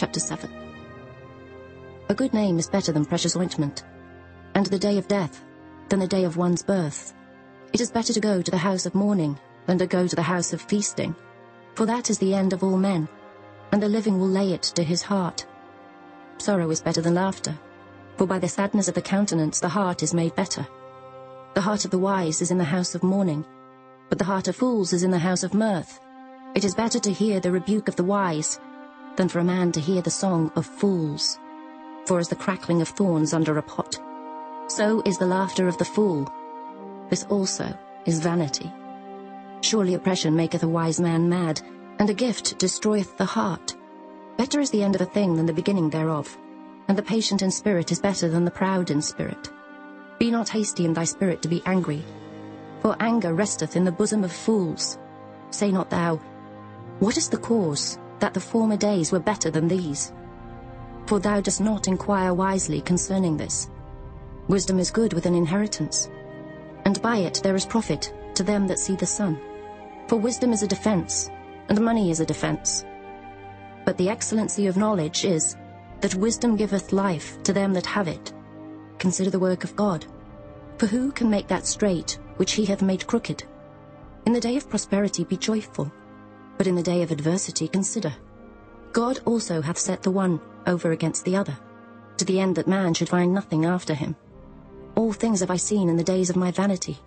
Chapter 7. A good name is better than precious ointment, and the day of death than the day of one's birth. It is better to go to the house of mourning than to go to the house of feasting, for that is the end of all men, and the living will lay it to his heart. Sorrow is better than laughter, for by the sadness of the countenance the heart is made better. The heart of the wise is in the house of mourning, but the heart of fools is in the house of mirth. It is better to hear the rebuke of the wise than for a man to hear the song of fools. For as the crackling of thorns under a pot, so is the laughter of the fool. This also is vanity. Surely oppression maketh a wise man mad, and a gift destroyeth the heart. Better is the end of a thing than the beginning thereof, and the patient in spirit is better than the proud in spirit. Be not hasty in thy spirit to be angry, for anger resteth in the bosom of fools. Say not thou, what is the cause that the former days were better than these? For thou dost not inquire wisely concerning this. Wisdom is good with an inheritance, and by it there is profit to them that see the sun. For wisdom is a defense, and money is a defense. But the excellency of knowledge is, that wisdom giveth life to them that have it. Consider the work of God. For who can make that straight which he hath made crooked? In the day of prosperity be joyful, but in the day of adversity consider. God also hath set the one over against the other, to the end that man should find nothing after him. All things have I seen in the days of my vanity.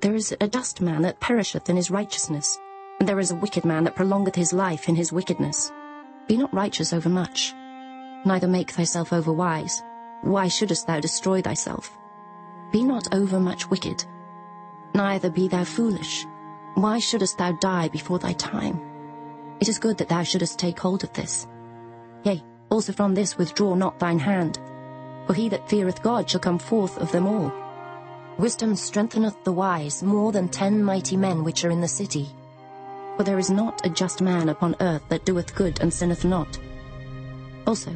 There is a just man that perisheth in his righteousness, and there is a wicked man that prolongeth his life in his wickedness. Be not righteous over much, neither make thyself over wise. Why shouldest thou destroy thyself? Be not over much wicked, neither be thou foolish. Why shouldest thou die before thy time? It is good that thou shouldest take hold of this. Yea, also from this withdraw not thine hand, for he that feareth God shall come forth of them all. Wisdom strengtheneth the wise more than 10 mighty men which are in the city. For there is not a just man upon earth that doeth good and sinneth not. Also,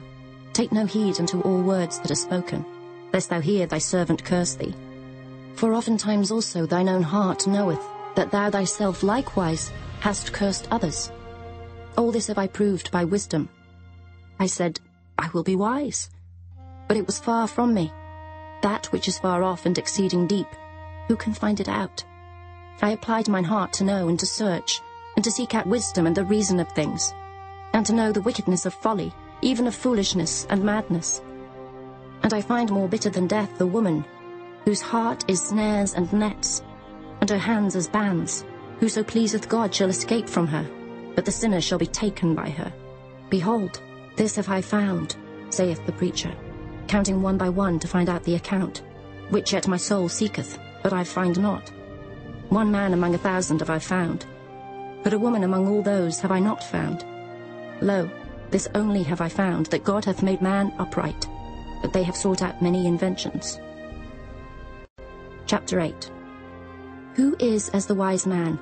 take no heed unto all words that are spoken, lest thou hear thy servant curse thee. For oftentimes also thine own heart knoweth that thou thyself likewise hast cursed others. All this have I proved by wisdom. I said, I will be wise. But it was far from me. That which is far off and exceeding deep, who can find it out? I applied mine heart to know and to search, and to seek out wisdom and the reason of things, and to know the wickedness of folly, even of foolishness and madness. And I find more bitter than death the woman, whose heart is snares and nets, and her hands as bands. Whoso pleaseth God shall escape from her, but the sinner shall be taken by her. Behold, this have I found, saith the preacher, counting one by one to find out the account, which yet my soul seeketh, but I find not. One man among 1,000 have I found, but a woman among all those have I not found. Lo, this only have I found, that God hath made man upright, that they have sought out many inventions. Chapter 8. Who is as the wise man,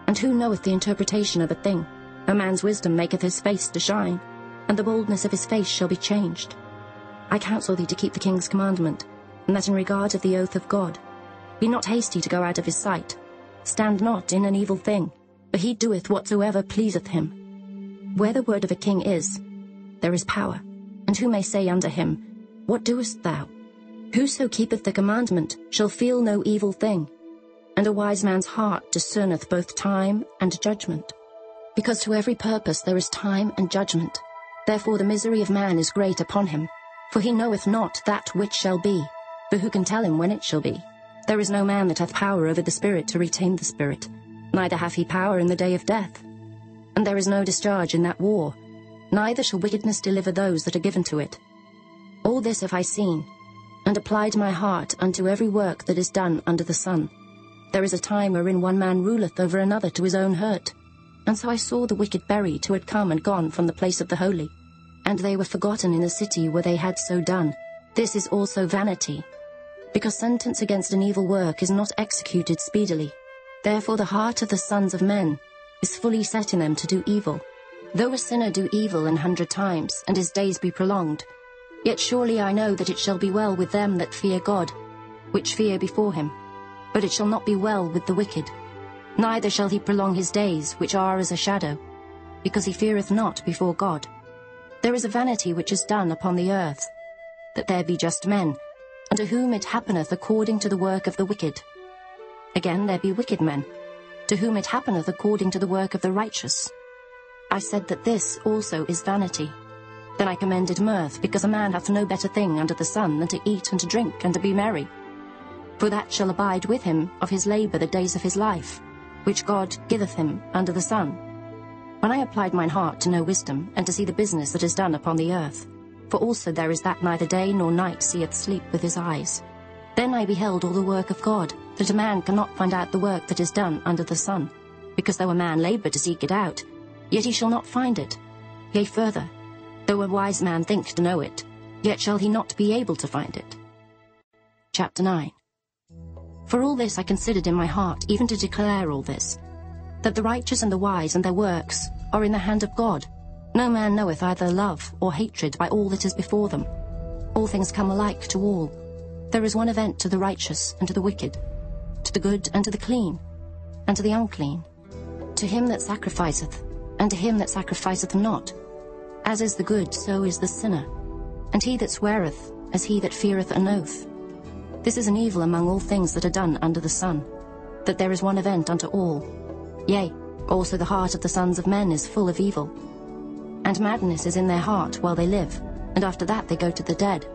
and who knoweth the interpretation of a thing? A man's wisdom maketh his face to shine, and the boldness of his face shall be changed. I counsel thee to keep the king's commandment, and that in regard of the oath of God. Be not hasty to go out of his sight. Stand not in an evil thing, for he doeth whatsoever pleaseth him. Where the word of a king is, there is power. And who may say unto him, What doest thou? Whoso keepeth the commandment shall feel no evil thing, and a wise man's heart discerneth both time and judgment. Because to every purpose there is time and judgment. Therefore the misery of man is great upon him, for he knoweth not that which shall be, for who can tell him when it shall be? There is no man that hath power over the spirit to retain the spirit, neither hath he power in the day of death. And there is no discharge in that war, neither shall wickedness deliver those that are given to it. All this have I seen, and applied my heart unto every work that is done under the sun. There is a time wherein one man ruleth over another to his own hurt. And so I saw the wicked buried who had come and gone from the place of the holy, and they were forgotten in the city where they had so done. This is also vanity, because sentence against an evil work is not executed speedily. Therefore the heart of the sons of men is fully set in them to do evil. Though a sinner do evil 100 times, and his days be prolonged, yet surely I know that it shall be well with them that fear God, which fear before him. But it shall not be well with the wicked, neither shall he prolong his days, which are as a shadow, because he feareth not before God. There is a vanity which is done upon the earth, that there be just men, unto whom it happeneth according to the work of the wicked. Again there be wicked men, to whom it happeneth according to the work of the righteous. I said that this also is vanity. Then I commended mirth, because a man hath no better thing under the sun than to eat and to drink and to be merry. For that shall abide with him of his labour the days of his life, which God giveth him under the sun. When I applied mine heart to know wisdom, and to see the business that is done upon the earth, for also there is that neither day nor night seeth sleep with his eyes, then I beheld all the work of God, that a man cannot find out the work that is done under the sun. Because though a man labour to seek it out, yet he shall not find it. Yea, further, though a wise man think to know it, yet shall he not be able to find it. Chapter 9. For all this I considered in my heart, even to declare all this, that the righteous and the wise and their works are in the hand of God. No man knoweth either love or hatred by all that is before them. All things come alike to all. There is one event to the righteous and to the wicked, to the good and to the clean, and to the unclean, to him that sacrificeth, and to him that sacrificeth not. As is the good, so is the sinner, and he that sweareth, as he that feareth an oath. This is an evil among all things that are done under the sun, that there is one event unto all. Yea, also the heart of the sons of men is full of evil. And madness is in their heart while they live, and after that they go to the dead.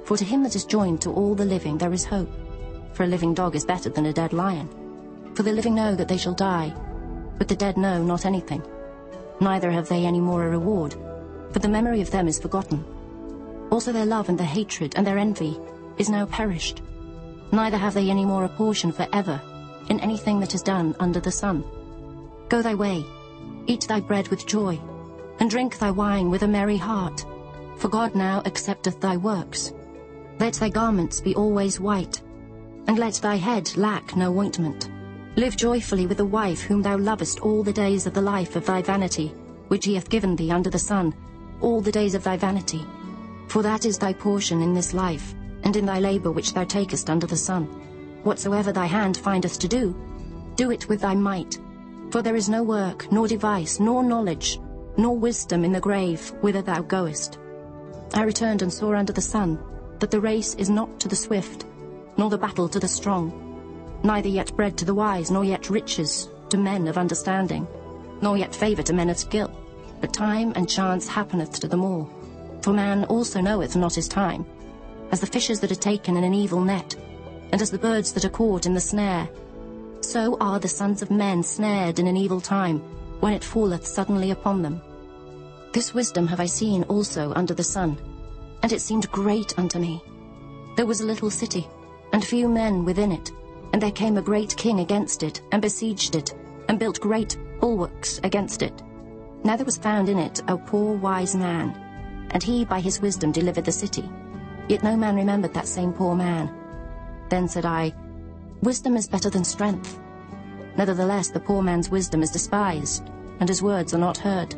For to him that is joined to all the living there is hope. For a living dog is better than a dead lion. For the living know that they shall die, but the dead know not anything. Neither have they any more a reward, for the memory of them is forgotten. Also their love and their hatred and their envy is now perished. Neither have they any more a portion for ever in anything that is done under the sun. Go thy way, eat thy bread with joy, and drink thy wine with a merry heart, for God now accepteth thy works. Let thy garments be always white, and let thy head lack no ointment. Live joyfully with the wife whom thou lovest all the days of the life of thy vanity, which he hath given thee under the sun, all the days of thy vanity. For that is thy portion in this life, and in thy labour which thou takest under the sun. Whatsoever thy hand findeth to do, do it with thy might. For there is no work, nor device, nor knowledge, nor wisdom in the grave whither thou goest. I returned and saw under the sun that the race is not to the swift, nor the battle to the strong, neither yet bread to the wise, nor yet riches to men of understanding, nor yet favour to men of skill, but time and chance happeneth to them all. For man also knoweth not his time, as the fishes that are taken in an evil net, and as the birds that are caught in the snare. So are the sons of men snared in an evil time, when it falleth suddenly upon them. This wisdom have I seen also under the sun, and it seemed great unto me. There was a little city, and few men within it, and there came a great king against it, and besieged it, and built great bulwarks against it. Now there was found in it a poor wise man, and he by his wisdom delivered the city. Yet no man remembered that same poor man. Then said I, Wisdom is better than strength. Nevertheless the poor man's wisdom is despised, and his words are not heard.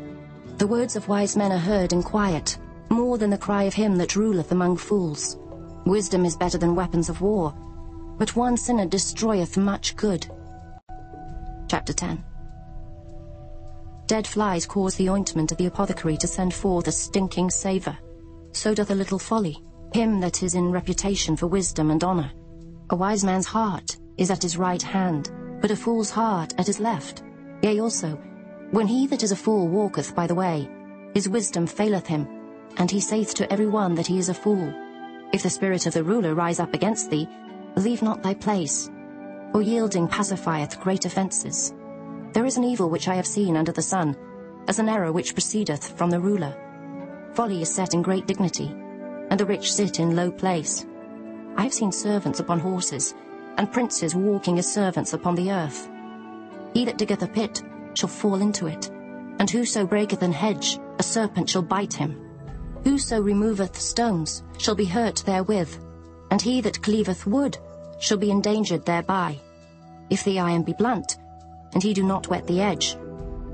The words of wise men are heard in quiet, more than the cry of him that ruleth among fools. Wisdom is better than weapons of war, but one sinner destroyeth much good. Chapter 10. Dead flies cause the ointment of the apothecary to send forth a stinking savour. So doth a little folly him that is in reputation for wisdom and honour. A wise man's heart is at his right hand, but a fool's heart at his left. Yea also, when he that is a fool walketh by the way, his wisdom faileth him, and he saith to every one that he is a fool. If the spirit of the ruler rise up against thee, leave not thy place, for yielding pacifieth great offences. There is an evil which I have seen under the sun, as an error which proceedeth from the ruler. Folly is set in great dignity, and the rich sit in low place. I have seen servants upon horses, and princes walking as servants upon the earth. He that diggeth a pit shall fall into it, and whoso breaketh an hedge, a serpent shall bite him. Whoso removeth stones shall be hurt therewith, and he that cleaveth wood shall be endangered thereby. If the iron be blunt, and he do not whet the edge,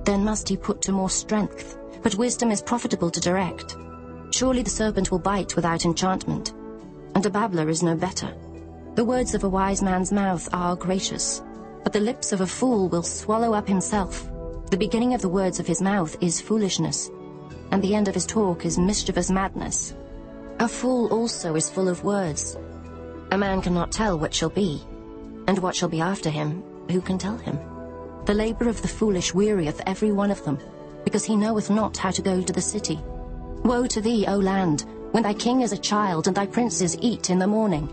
then must he put to more strength, but wisdom is profitable to direct. Surely the serpent will bite without enchantment, and a babbler is no better. The words of a wise man's mouth are gracious, but the lips of a fool will swallow up himself. The beginning of the words of his mouth is foolishness, and the end of his talk is mischievous madness. A fool also is full of words. A man cannot tell what shall be, and what shall be after him, who can tell him? The labor of the foolish wearieth every one of them, because he knoweth not how to go to the city. Woe to thee, O land, when thy king is a child, and thy princes eat in the morning.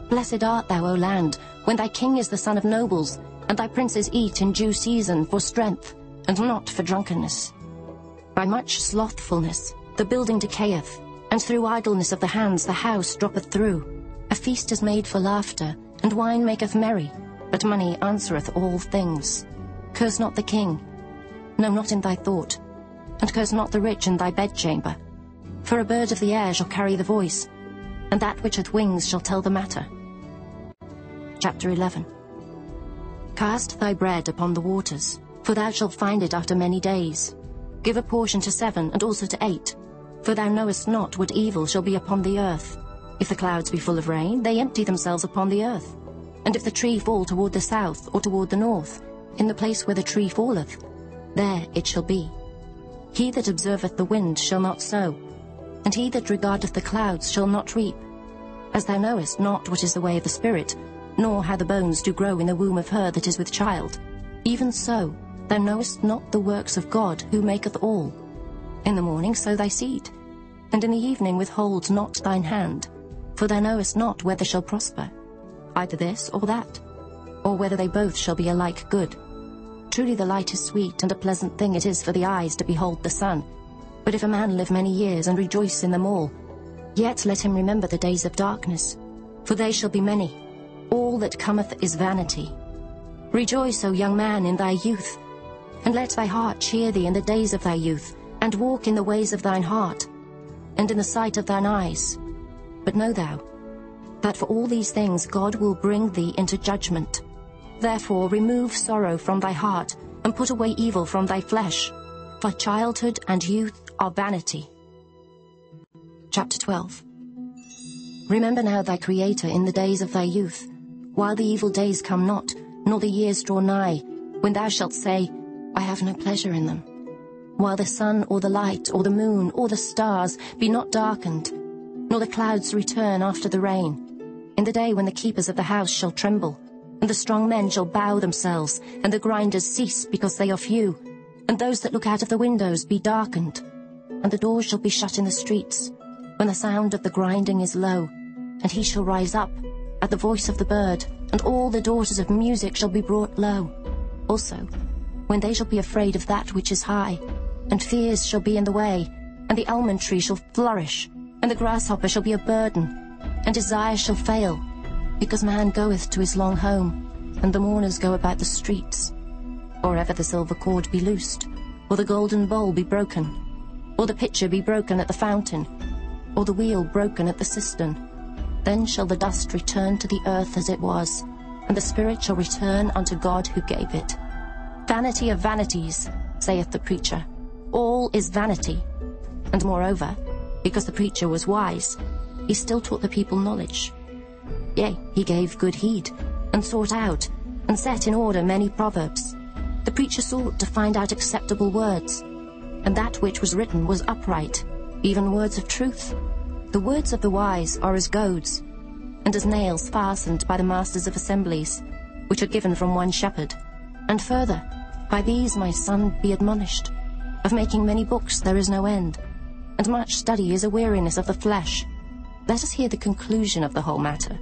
Blessed art thou, O land, when thy king is the son of nobles, and thy princes eat in due season for strength, and not for drunkenness. By much slothfulness the building decayeth, and through idleness of the hands the house droppeth through. A feast is made for laughter, and wine maketh merry, but money answereth all things. Curse not the king, no, not in thy thought, and curse not the rich in thy bedchamber. For a bird of the air shall carry the voice, and that which hath wings shall tell the matter. Chapter 11. Cast thy bread upon the waters, for thou shalt find it after many days. Give a portion to 7, and also to 8, for thou knowest not what evil shall be upon the earth. If the clouds be full of rain, they empty themselves upon the earth. And if the tree fall toward the south or toward the north, in the place where the tree falleth, there it shall be. He that observeth the wind shall not sow, and he that regardeth the clouds shall not reap. As thou knowest not what is the way of the Spirit, nor how the bones do grow in the womb of her that is with child, even so thou knowest not the works of God, who maketh all. In the morning sow thy seed, and in the evening withhold not thine hand, for thou knowest not whether shall prosper, either this or that, or whether they both shall be alike good. Truly the light is sweet, and a pleasant thing it is for the eyes to behold the sun. But if a man live many years, and rejoice in them all, yet let him remember the days of darkness, for they shall be many. All that cometh is vanity. Rejoice, O young man, in thy youth, and let thy heart cheer thee in the days of thy youth, and walk in the ways of thine heart, and in the sight of thine eyes. But know thou, that for all these things God will bring thee into judgment. Therefore remove sorrow from thy heart, and put away evil from thy flesh, for childhood and youth are vanity. Chapter 12. Remember now thy Creator in the days of thy youth, while the evil days come not, nor the years draw nigh, when thou shalt say, I have no pleasure in them. While the sun or the light or the moon or the stars be not darkened, nor the clouds return after the rain, in the day when the keepers of the house shall tremble, and the strong men shall bow themselves, and the grinders cease because they are few, and those that look out of the windows be darkened, and the doors shall be shut in the streets, when the sound of the grinding is low, and he shall rise up at the voice of the bird, and all the daughters of music shall be brought low. Also, when they shall be afraid of that which is high, and fears shall be in the way, and the almond tree shall flourish, and the grasshopper shall be a burden, and desire shall fail, because man goeth to his long home, and the mourners go about the streets. Or ever the silver cord be loosed, or the golden bowl be broken, or the pitcher be broken at the fountain, or the wheel broken at the cistern, then shall the dust return to the earth as it was, and the spirit shall return unto God who gave it. Vanity of vanities, saith the preacher, all is vanity. And moreover, because the preacher was wise, he still taught the people knowledge. Yea, he gave good heed, and sought out, and set in order many proverbs. The preacher sought to find out acceptable words, and that which was written was upright, even words of truth. The words of the wise are as goads, and as nails fastened by the masters of assemblies, which are given from one shepherd. And further, by these, my son, be admonished. Of making many books there is no end, and much study is a weariness of the flesh. Let us hear the conclusion of the whole matter.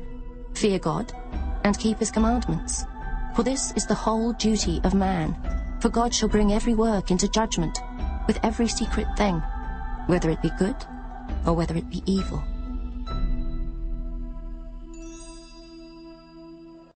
Fear God, and keep his commandments. For this is the whole duty of man. For God shall bring every work into judgment, with every secret thing, whether it be good, or whether it be evil.